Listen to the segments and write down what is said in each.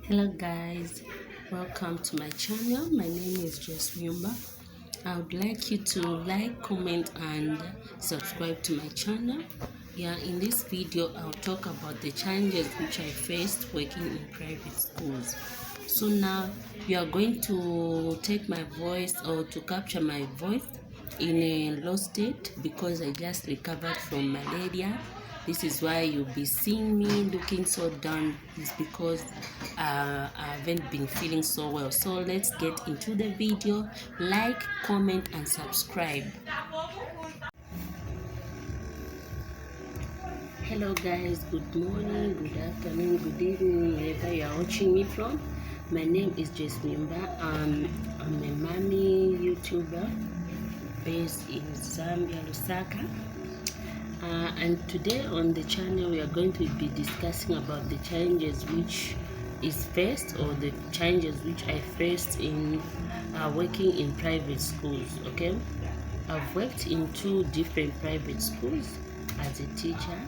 Hello guys, welcome to my channel. My name is Jess Myumba. I would like you to like, comment and subscribe to my channel. In this video I'll talk about the challenges which I faced working in private schools. So now you are going to take my voice or to capture my voice in a low state because I just recovered from malaria. This is why you'll be seeing me looking so down, is because I haven't been feeling so well. So let's get into the video. Like, comment and subscribe. Hello guys, good morning, good afternoon, good evening, wherever you are watching me from. My name is Jess Myumba. I'm a mommy YouTuber based in Zambia, Lusaka. And today on the channel we are going to be discussing about the challenges which is faced, or the challenges which I faced in working in private schools. Okay, I've worked in two different private schools as a teacher,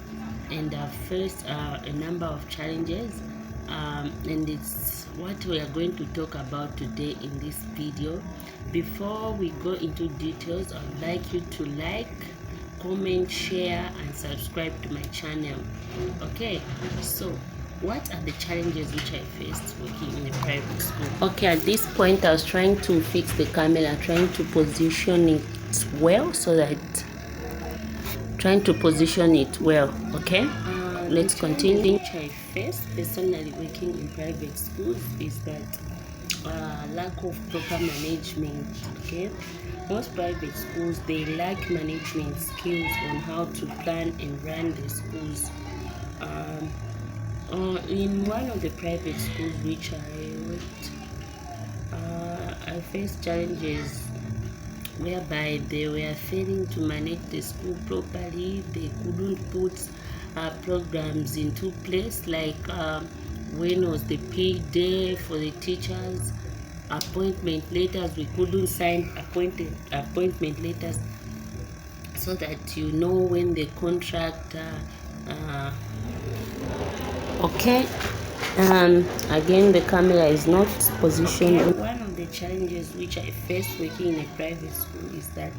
and I've faced a number of challenges, and it's what we are going to talk about today in this video. Before we go into details, I'd like you to like, comment, share and subscribe to my channel. Okay, so what are the challenges which I faced working in a private school? Okay, at this point I was trying to fix the camera, trying to position it well, so that okay. Let's continue. Which I faced personally working in private schools is that lack of proper management. Okay, most private schools, they lack management skills on how to plan and run the schools. In one of the private schools which I worked, I faced challenges whereby they were failing to manage the school properly. They couldn't put programs into place, like when was the pay day for the teachers, appointment letters. We couldn't sign appointment letters so that you know when the contract okay. Again, the camera is not positioned. Okay. One of the challenges which I faced working in a private school is that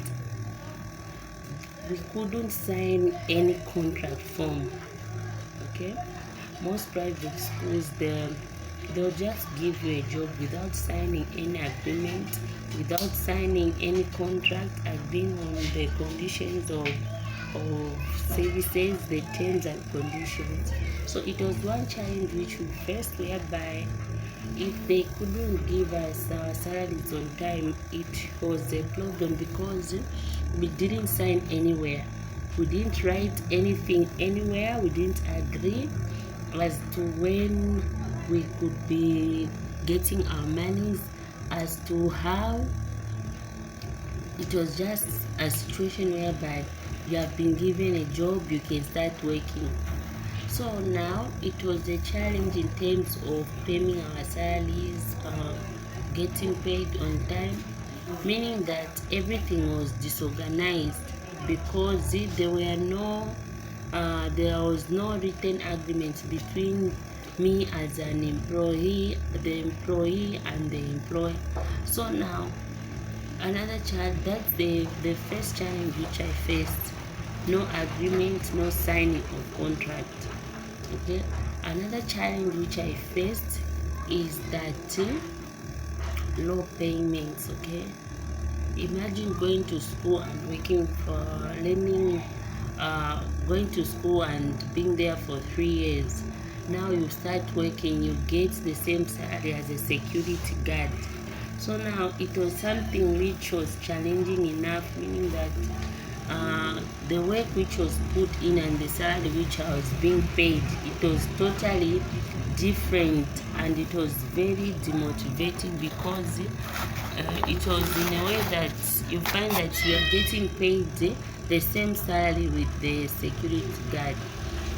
we couldn't sign any contract form. Okay, most private schools, they'll just give you a job without signing any agreement, without signing any contract agreeing on the conditions of services, the terms and conditions. So it was one challenge which we faced, whereby if they couldn't give us our salaries on time, it was a problem because we didn't sign anywhere. We didn't write anything anywhere. We didn't agree as to when we could be getting our monies, as to how. It was just a situation whereby you have been given a job, you can start working. So now it was a challenge in terms of paying our salaries, getting paid on time, meaning that everything was disorganized because there was no written agreement between me as an employee, the employee and the employer. So now another challenge, that's the first challenge which I faced. No agreement, no signing of contract. Okay, another challenge which I faced is that low payments. Okay, imagine going to school and working for learning, going to school and being there for 3 years. Now you start working, you get the same salary as a security guard. So now it was something which was challenging enough, meaning that the work which was put in and the salary which I was being paid, it was totally different, and it was very demotivating because it was in a way that you find that you are getting paid the same salary with the security guard.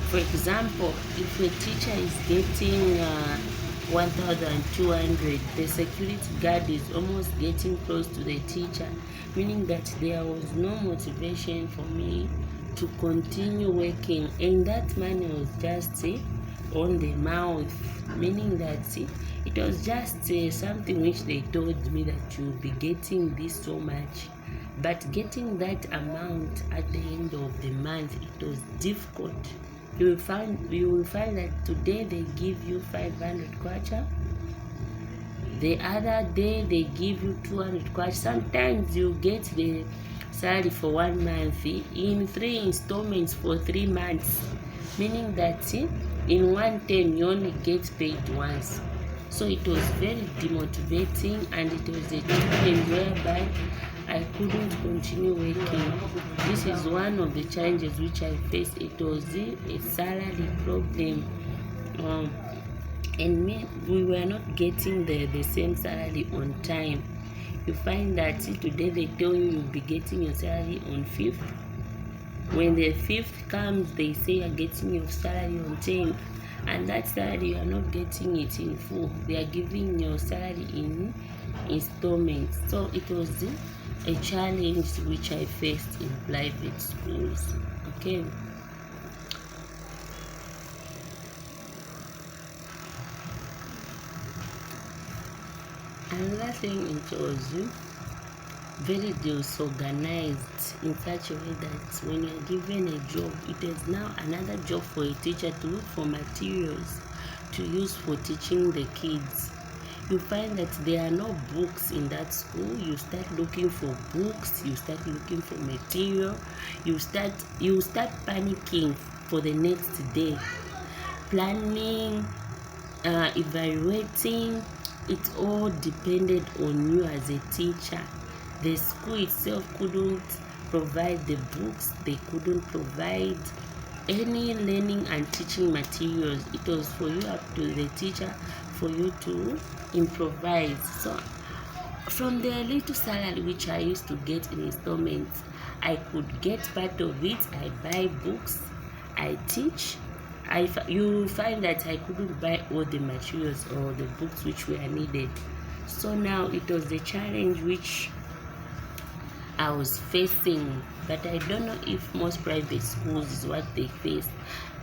For example, if a teacher is getting 1,200, the security guard is almost getting close to the teacher, meaning that there was no motivation for me to continue working, and that money was just on the mouth, meaning that it was just something which they told me that you'll be getting this so much, but getting that amount at the end of the month, it was difficult. You will find that today they give you 500 kwacha, the other day they give you 200 kwacha. Sometimes you get the salary for 1 month in 3 installments for 3 months, meaning that in one term you only get paid once. So it was very demotivating, and it was a challenge whereby I couldn't continue working. This is one of the challenges which I faced. It was a salary problem, and we were not getting the same salary on time. You find that today they tell you you'll be getting your salary on 5th. When the 5th comes, they say you're getting your salary on 10th, and that salary you are not getting it in full. They are giving your salary in installments. So it was a challenge which I faced in private schools. Okay. Another thing, it was very disorganized in such a way that when you're given a job, it is now another job for a teacher to look for materials to use for teaching the kids. You find that there are no books in that school. You start looking for books, you start looking for material, you start panicking for the next day, planning, evaluating. It all depended on you as a teacher. The school itself couldn't provide the books, they couldn't provide any learning and teaching materials. It was for you, up to the teacher, for you to improvise. So from the little salary which I used to get in installments, I could get part of it. I buy books, I teach. You find that I couldn't buy all the materials or the books which were needed. So now it was the challenge which I was facing, but I don't know if most private schools is what they face.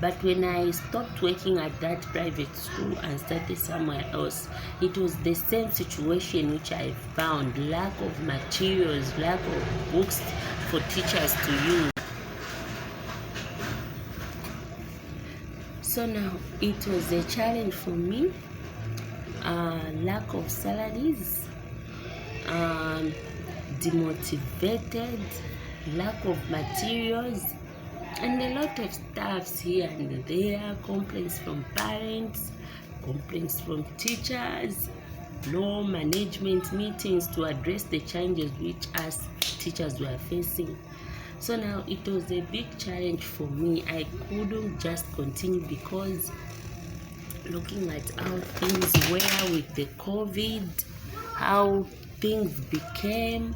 But when I stopped working at that private school and started somewhere else, it was the same situation which I found: lack of materials, lack of books for teachers to use. So now it was a challenge for me. Lack of salaries, demotivated, lack of materials, and a lot of stuffs here and there, complaints from parents, complaints from teachers, no management meetings to address the challenges which us teachers were facing. So now it was a big challenge for me. I couldn't just continue, because looking at how things were with the COVID, how things became,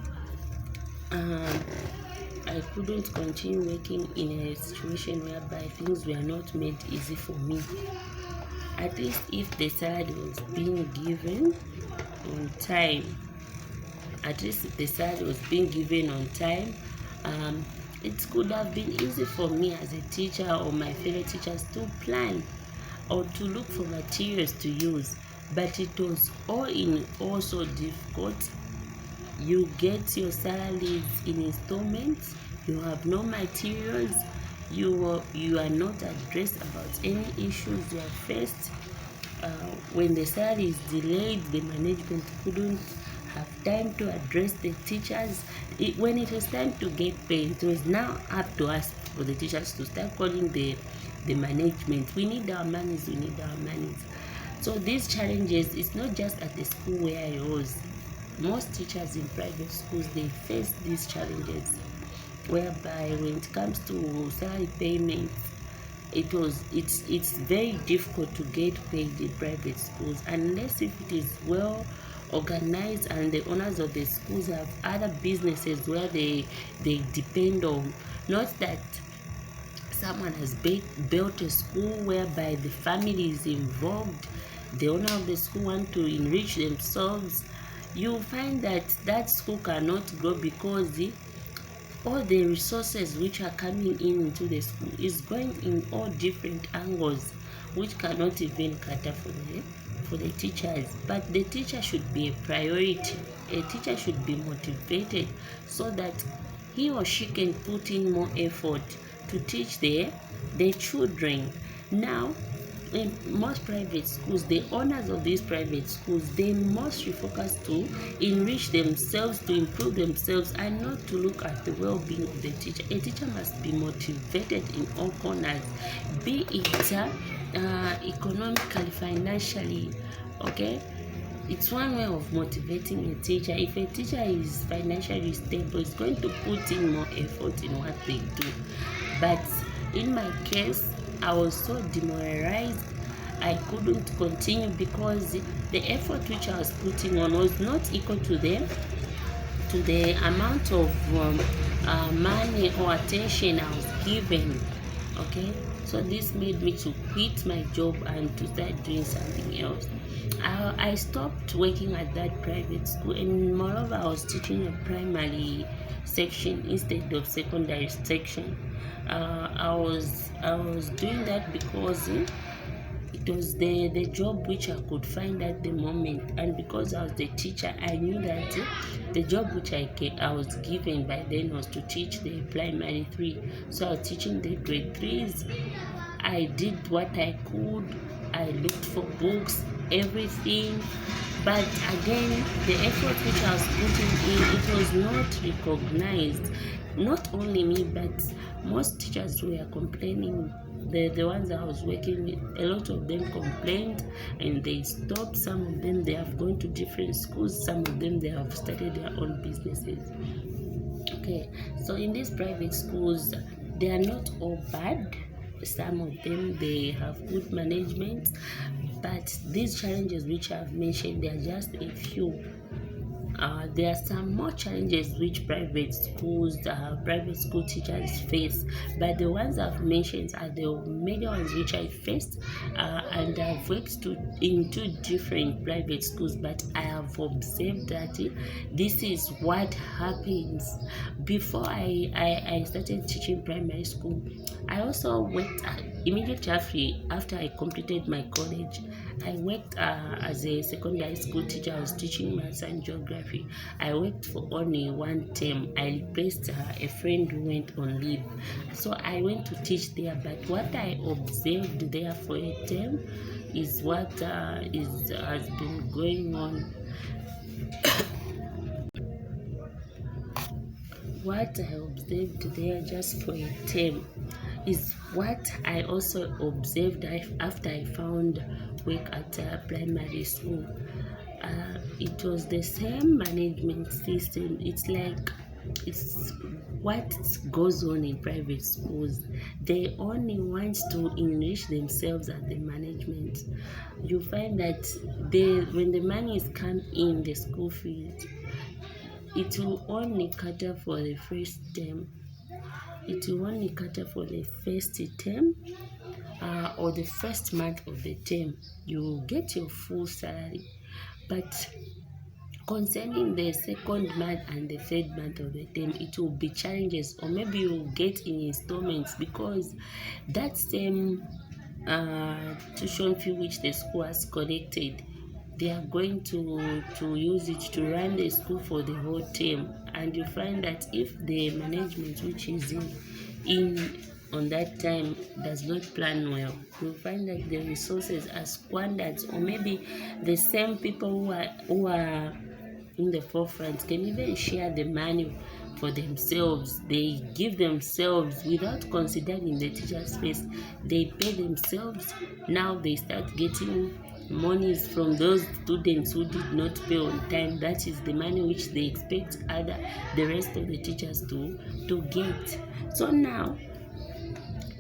I couldn't continue working in a situation whereby things were not made easy for me. At least if the salary was being given on time, it could have been easy for me as a teacher or my fellow teachers to plan or to look for materials to use. But it was all in all so difficult. You get your salaries in installments, you have no materials, you are not addressed about any issues you have faced. When the salary is delayed, the management couldn't have time to address the teachers. When it was time to get paid, it was now up to us, for the teachers, to start calling the management. We need our monies. So these challenges, it's not just at the school where I was. Most teachers in private schools, they face these challenges, whereby when it comes to salary payments, it's very difficult to get paid in private schools, unless if it is well organized and the owners of the schools have other businesses where they depend on. Not that someone has built a school whereby the family is involved, the owner of the school want to enrich themselves. You find that school cannot grow, because all the resources which are coming into the school is going in all different angles. which cannot even cater for the teachers. But the teacher should be a priority. A teacher should be motivated so that he or she can put in more effort to teach the children. Now, in most private schools, the owners of these private schools, they must focus to enrich themselves, to improve themselves, and not to look at the well-being of the teacher. A teacher must be motivated in all corners, be it economically, financially. Okay, it's one way of motivating a teacher. If a teacher is financially stable, it's going to put in more effort in what they do. But in my case, I was so demoralized. I couldn't continue because the effort which I was putting on was not equal to the amount of money or attention I was given. Okay, so this made me to quit my job and to start doing something else. I stopped working at that private school, and moreover, I was teaching a primary section instead of secondary section. I was doing that because it was the job which I could find at the moment, and because I was the teacher, I knew that the job which I was given by then was to teach the primary 3. So I was teaching the grade 3s. I did what I could. I looked for books, everything. But again, the effort which I was putting in, it was not recognized. Not only me, but most teachers were complaining. The ones I was working with, a lot of them complained and they stopped. Some of them, they have gone to different schools. Some of them, they have started their own businesses. Okay, so in these private schools, they are not all bad. Some of them, they have good management, but these challenges which I've mentioned, they are just a few. There are some more challenges which private school teachers face, but the ones I've mentioned are the major ones which I faced, and I've worked in 2 different private schools, but I have observed that this is what happens. Before I started teaching primary school, I also worked immediately after I completed my college. I worked as a secondary school teacher. I was teaching maths and geography. I worked for only 1 term. I replaced a friend who went on leave. So I went to teach there. But what I observed there for a term is what has been going on. What I observed there just for a term is what I also observed after I found work at primary school. It was the same management system. It's what goes on in private schools. They only want to enrich themselves as the management. You find that when the money is come in the school fees, it will only cater for the first term. It will only cater for the first term or the first month of the term. You will get your full salary. But concerning the second month and the third month of the term, it will be challenges, or maybe you will get in installments, because that same tuition fee which the school has collected, they are going to use it to run the school for the whole term. And you find that if the management which is in on that time does not plan well, you'll find that the resources are squandered, or maybe the same people who are in the forefront can even share the money for themselves. They give themselves without considering the teacher's face. They pay themselves. Now they start getting monies from those students who did not pay on time. That is the money which they expect the rest of the teachers to get. So now,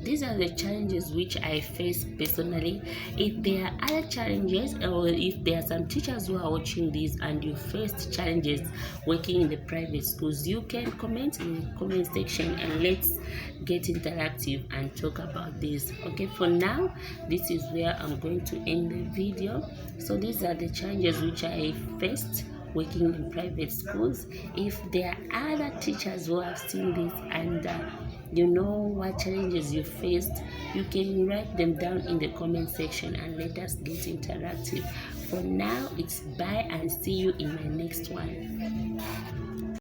these are the challenges which I face personally. If there are other challenges, or if there are some teachers who are watching this and you faced challenges working in the private schools, you can comment in the comment section and let's get interactive and talk about this. Okay, for now, this is where I'm going to end the video. So these are the challenges which I faced working in private schools. If there are other teachers who have seen this and you know what challenges you faced, you can write them down in the comment section and let us get interactive. For now, it's bye and see you in my next one.